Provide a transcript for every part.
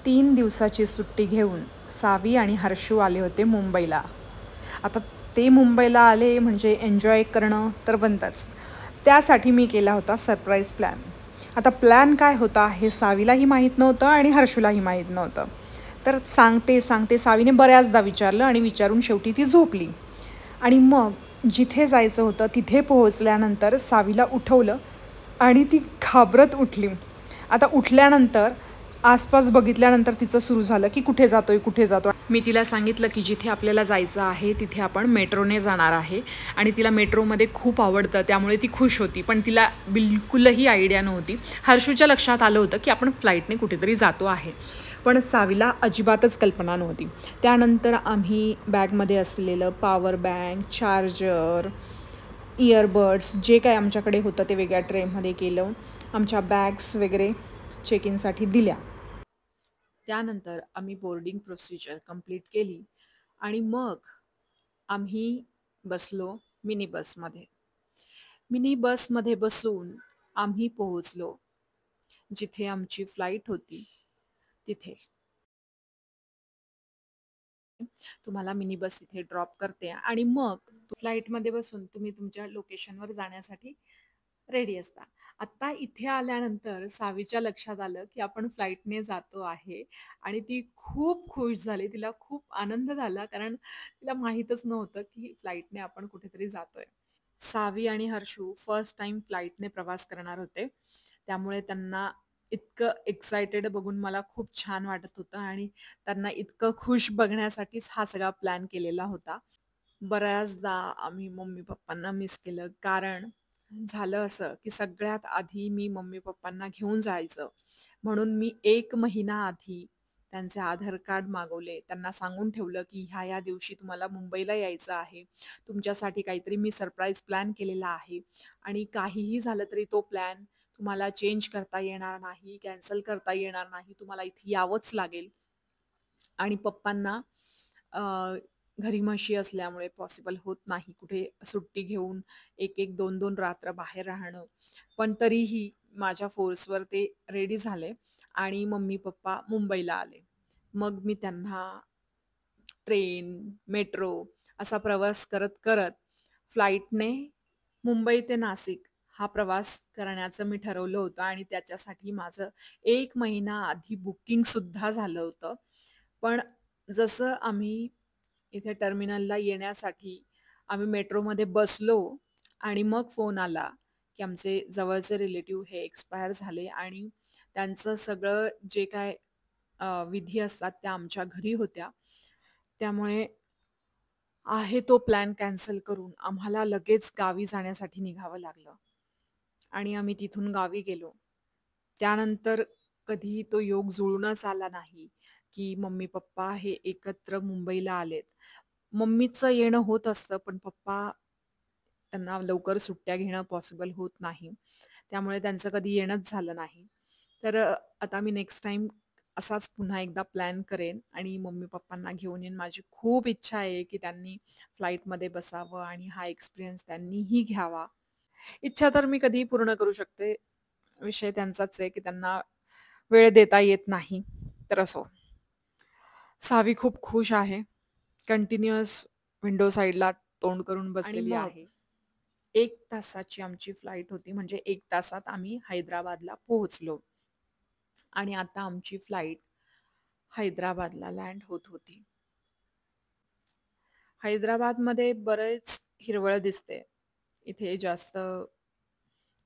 3 दिवसाची सुट्टी घेऊन सावी आणि हर्षू आले होते मुंबईला. आता ते मुंबईला आले म्हणजे एन्जॉय करणं तर बनतंच. त्यासाठी मी केला होता सरप्राईज प्लॅन. आता प्लॅन काय होता हे सावीलाही माहीत नव्हतं आणि हर्षूलाही माहीत नव्हतं. तर सांगते सावीने बऱ्याचदा विचारलं आणि विचारून शेवटी ती झोपली. आणि मग जिथे जायचं होतं तिथे पोहोचल्यानंतर सावीला उठवलं आणि ती घाबरत उठली. आता उठल्यानंतर आसपास बघितल्यानंतर तिचं सुरू झालं की कुठे जातोय कुठे जातो. मी तिला सांगितलं की जिथे आपल्याला जायचं आहे तिथे आपण मेट्रोने जाणार आहे आणि तिला मेट्रोमध्ये खूप आवडतं त्यामुळे ती खुश होती. पण तिला बिलकुलही आयडिया नव्हती. हर्षूच्या लक्षात आलं होतं की आपण फ्लाईटने कुठेतरी जातो आहे, पण सावीला अजिबातच कल्पना नव्हती. त्यानंतर आम्ही बॅगमध्ये असलेलं पॉवर बँक, चार्जर, इयरबड्स जे काय आमच्याकडे होतं ते वेगळ्या ट्रेमध्ये केलं. आमच्या बॅग्स वगैरे चेक इनसाठी दिल्या. त्यानंतर आम्ही बोर्डिंग प्रोसिजर कंप्लीट केली आणि मग आम्ही बसलो मिनी बसमध्ये. मिनी बसमध्ये बसून आम्ही पोहोचलो जिथे आमची फ्लाईट होती तिथे. तुम्हाला मिनी बस तिथे ड्रॉप करते आणि मग फ्लाईटमध्ये बसून तुम्ही तुमच्या लोकेशनवर जाण्यासाठी रेडी असता. आता इथे आल्यानंतर सावीच्या लक्षात आलं की आपण फ्लाईटने जातो आहे आणि ती खूप खुश झाली. तिला खूप आनंद झाला कारण तिला माहीतच नव्हतं की फ्लाईटने आपण कुठेतरी जातोय. सावी आणि हर्षू फर्स्ट टाइम फ्लाईटने प्रवास करणार होते. त्यामुळे त्यांना इतकं एक्सायटेड बघून मला खूप छान वाटत होतं आणि त्यांना इतकं खुश बघण्यासाठीच हा सगळा प्लॅन केलेला होता. बऱ्याचदा आम्ही मम्मी-पप्पांना मिस केलं. कारण झालं असं, की सगळ्यात आधी मी मम्मी-पप्पांना घेऊन जायचं. म्हणून मी 1 महिना आधी त्यांचे आधार कार्ड मागवले. त्यांना सांगून ठेवलं, की ह्या-ह्या दिवशी तुम्हाला मुंबईला यायचं आहे. तुमच्यासाठी काहीतरी मी सरप्राईज प्लॅन केलेला आहे आणि काहीही झालं तरी तो प्लॅन तुम्हाला चेंज करता येणार नाही, कॅन्सल करता येणार नाही. तुम्हाला इथे यावंच लागेल. आणि पप्पांना घरी म्हशी असल्यामुळे पॉसिबल होत नाही कुठे सुट्टी घेऊन 1-1, 2-2 रात्र बाहेर राहणं. पण तरीही माझ्या फोर्सवर ते रेडी झाले आणि मम्मी-पप्पा मुंबईला आले. मग मी त्यांना ट्रेन, मेट्रो असा प्रवास करत फ्लाईटने मुंबई ते नाशिक हा प्रवास करण्याचं मी ठरवलं होतं आणि त्याच्यासाठी माझं 1 महिना आधी बुकिंगसुद्धा झालं होतं. पण जसं आम्ही इथे टर्मिनलला येण्यासाठी आम्ही मेट्रोमध्ये बसलो आणि मग फोन आला, की आमचे जवळचे रिलेटिव्ह हे एक्सपायर झाले आणि त्यांचं सगळं जे काय विधी असतात त्या आमच्या घरी होत्या. त्यामुळे आहे तो प्लॅन कॅन्सल करून आम्हाला लगेच गावी जाण्यासाठी निघावं लागलं आणि आम्ही तिथून गावी गेलो. त्यानंतर कधीही तो योग जुळूनच आला नाही, की मम्मी-पप्पा हे एकत्र मुंबईला आलेत. मम्मीचं येणं होत असतं, पण पप्पा त्यांना लवकर सुट्ट्या घेणं पॉसिबल होत नाही. त्यामुळे त्यांचं कधी येणंच झालं नाही. तर आता मी नेक्स्ट टाईम असाच पुन्हा एकदा प्लॅन करेन आणि मम्मी-पप्पांना घेऊन येईन. माझी खूप इच्छा आहे, की त्यांनी फ्लाईटमध्ये बसावं आणि हा एक्सपिरियन्स त्यांनीही घ्यावा. इच्छा तर मी कधीही पूर्ण करू शकते. विषय त्यांचाच आहे, की त्यांना वेळ देता येत नाही. तर असो. सावी खूप खुश आहे. कंटिन्युअस विंडो साइडला तोंड करून आणि बसलेली मग आहे. 1 तासाची आमची फ्लाइट होती. म्हणजे 1 तासात आम्ही हैदराबादला पोहोचलो आणि आता आमची फ्लाइट हैदराबादला लँड होत होती. हैदराबादमध्ये बरेच हिरवळ दिसते. इथे जास्त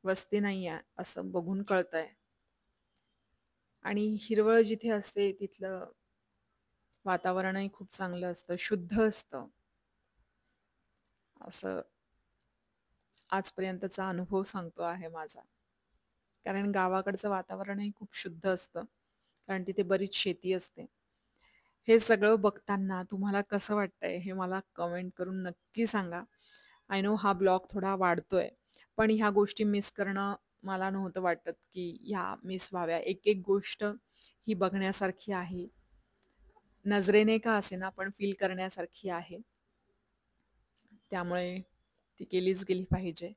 वस्ती नाहीये असं बघून कळतंय. आणि हिरवळ जिथे असते तिथलं वातावरणही खूप चांगलं असतं, शुद्ध असतं. असं आजपर्यंतचा अनुभव सांगतो आहे माझा. कारण गावाकडचं वातावरणही खूप शुद्ध असतं. कारण तिथे बरीच शेती असते. हे सगळं बघताना तुम्हाला कसं वाटतंय हे मला कमेंट करून नक्की सांगा. आय नो हा ब्लॉग थोडा वाढतोय. पण ह्या गोष्टी मिस करणं मला नव्हतं वाटत, की ह्या मिस व्हाव्या. एक-एक गोष्ट ही बघण्यासारखी आहे. नजरेने का असेना पण फील करण्यासारखी आहे. त्यामुळे ती केलीच गेली पाहिजे.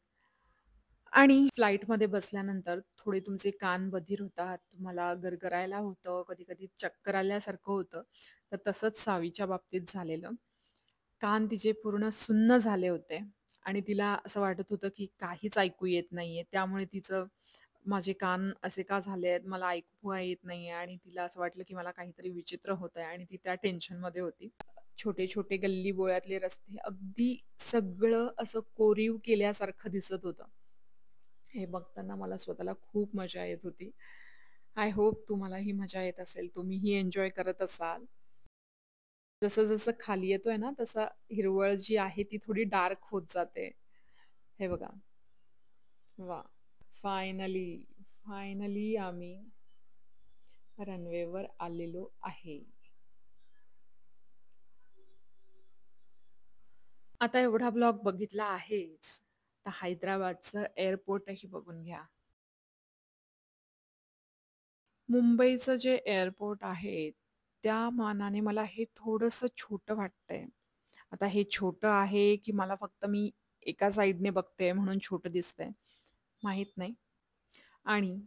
आणि फ्लाइटमध्ये बसल्यानंतर थोडे तुमचे कान बधीर होतात, तुम्हाला गरगरायला होतं, कधी-कधी चक्कर आल्यासारखं होतं. तर तसंच सावीच्या बाबतीत झालेलं. कान तिचे पूर्ण सुन्न झाले होते आणि तिला असं वाटत होतं, की काहीच ऐकू येत नाहीये. त्यामुळे तिचं माझे कान असे का झालेत, मला ऐकू येत नाहीये आणि तिला असं वाटलं, की मला काहीतरी विचित्र होतंय आणि ती त्या टेन्शनमध्ये होती. छोटे-छोटे गल्ली-बोळ्यातले रस्ते अगदी सगळं असं कोरीव केल्यासारखं दिसत होतं. हे बघताना मला स्वतःला खूप मजा येत होती. आय होप तुम्हालाही मजा येत असेल. तुम्हीही एन्जॉय करत असाल. जसं-जसं खाली येतोय ना, तसा हिरवळ जी आहे ती थोडी डार्क होत जाते. हे बघा. वाह! फायनली, फायनली आम्ही रनवेवर आलेलो आहे. आता एवढा ब्लॉग बघितला आहेच, तर हैदराबादचं एअरपोर्टही बघून घ्या. मुंबईचं जे एअरपोर्ट आहे, त्या मानाने मला हे थोडंसं छोटं वाटतंय. आता हे छोटं आहे, की मला फक्त मी एका साइडने बघतेय म्हणून छोटं दिसतंय, माहीत नाही. आणि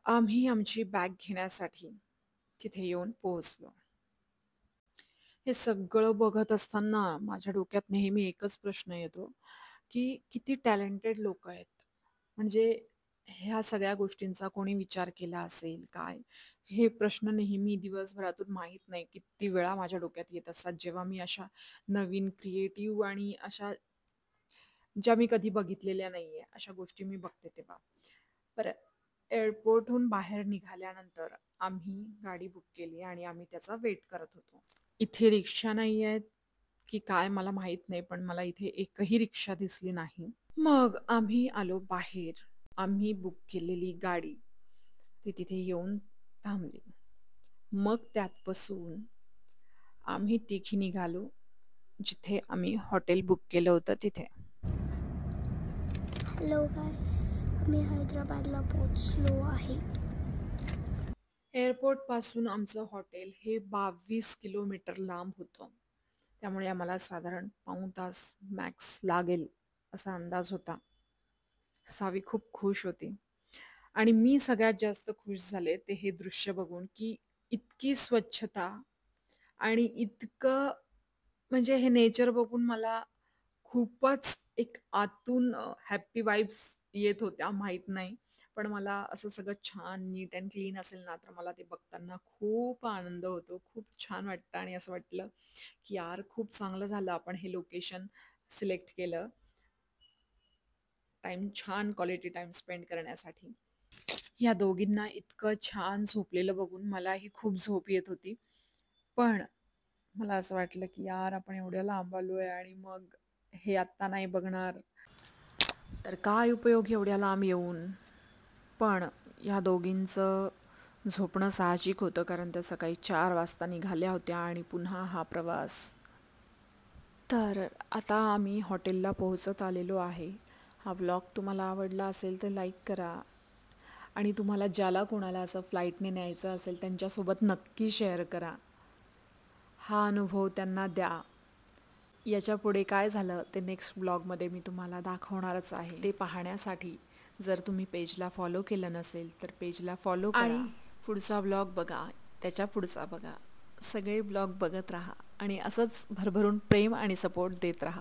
आम्ही आमची बॅग घेण्यासाठी तिथे येऊन पोहोचलो. हे सगळं बघत असताना माझ्या डोक्यात नेहमी एकच प्रश्न येतो, की किती टॅलेंटेड लोकं आहेत. म्हणजे ह्या सगळ्या गोष्टींचा कोणी विचार केला असेल काय? हे प्रश्न नेहमी दिवसभरातून माहीत नाही किती वेळा माझ्या डोक्यात येत असतात, जेव्हा मी अशा नवीन क्रिएटिव्ह आणि अशा ज्या मी कधी बघितलेल्या नाहीये, अशा गोष्टी मी बघते तेव्हा. बरं, एअरपोर्टहून बाहेर निघाल्यानंतर आम्ही गाडी बुक केली आणि आम्ही त्याचा वेट करत होतो. इथे रिक्षा नाही आहेत की काय मला माहीत नाही, पण मला इथे एकही रिक्षा दिसली नाही. मग आम्ही आलो बाहेर. आम्ही बुक केलेली गाडी ती तिथे येऊन थांबली. मग त्यात बसून आम्ही तिघी निघालो, जिथे आम्ही हॉटेल बुक केलं होतं तिथे. हॅलो गाईस, आम्ही हैदराबादला पोहोचलो आहे. एअरपोर्टपासून आमचं हॉटेल हे 22 किलोमीटर लांब होतं. त्यामुळे आम्हाला साधारण पाऊण तास मॅक्स लागेल असा अंदाज होता. सावी खूप खुश होती आणि मी सगळ्यात जास्त खुश झाले ते हे दृश्य बघून, की इतकी स्वच्छता आणि इतकं म्हणजे हे नेचर बघून मला खूपच एक आतून हॅपी वाइब्स येत होत्या. माहीत नाही, पण मला असं सगळं छान नीट अँड क्लीन असेल ना, तर मला ते बघताना खूप आनंद होतो. खूप छान वाटतं आणि असं वाटलं, की यार खूप चांगलं झालं आपण हे लोकेशन सिलेक्ट केलं. टाईम छान क्वालिटी टाईम स्पेंड करण्यासाठी. या दोघींना इतकं छान झोपलेलं बघून मलाही खूप झोप येत होती. पण मला असं वाटलं, की यार आपण एवढ्या लांब आलोय आणि मग हे आत्ता नाही बघणार, तर काय उपयोग एवढ्या लांब येऊन. पण या दोघींचं झोपणं साहजिक होतं, कारण त्या सकाळी 4 वाजता निघाल्या होत्या आणि पुन्हा हा प्रवास. तर आता आम्ही हॉटेलला पोहोचत आलेलो आहे. हा ब्लॉग तुम्हाला आवडला असेल तर लाईक करा आणि तुम्हाला ज्याला कोणाला असं फ्लाईटने न्यायचं असेल त्यांच्यासोबत नक्की शेअर करा. हा अनुभव त्यांना द्या. याच्यापुढे काय झालं ते नेक्स्ट ब्लॉगमध्ये मी तुम्हाला दाखवणारच आहे. ते पाहण्यासाठी जर तुम्ही पेजला फॉलो केलं नसेल तर पेजला फॉलो करा आणि पुढचा ब्लॉग बघा, त्याच्या पुढचा बघा. सगळे ब्लॉग बघत राहा आणि असंच भरभरून प्रेम आणि सपोर्ट देत राहा.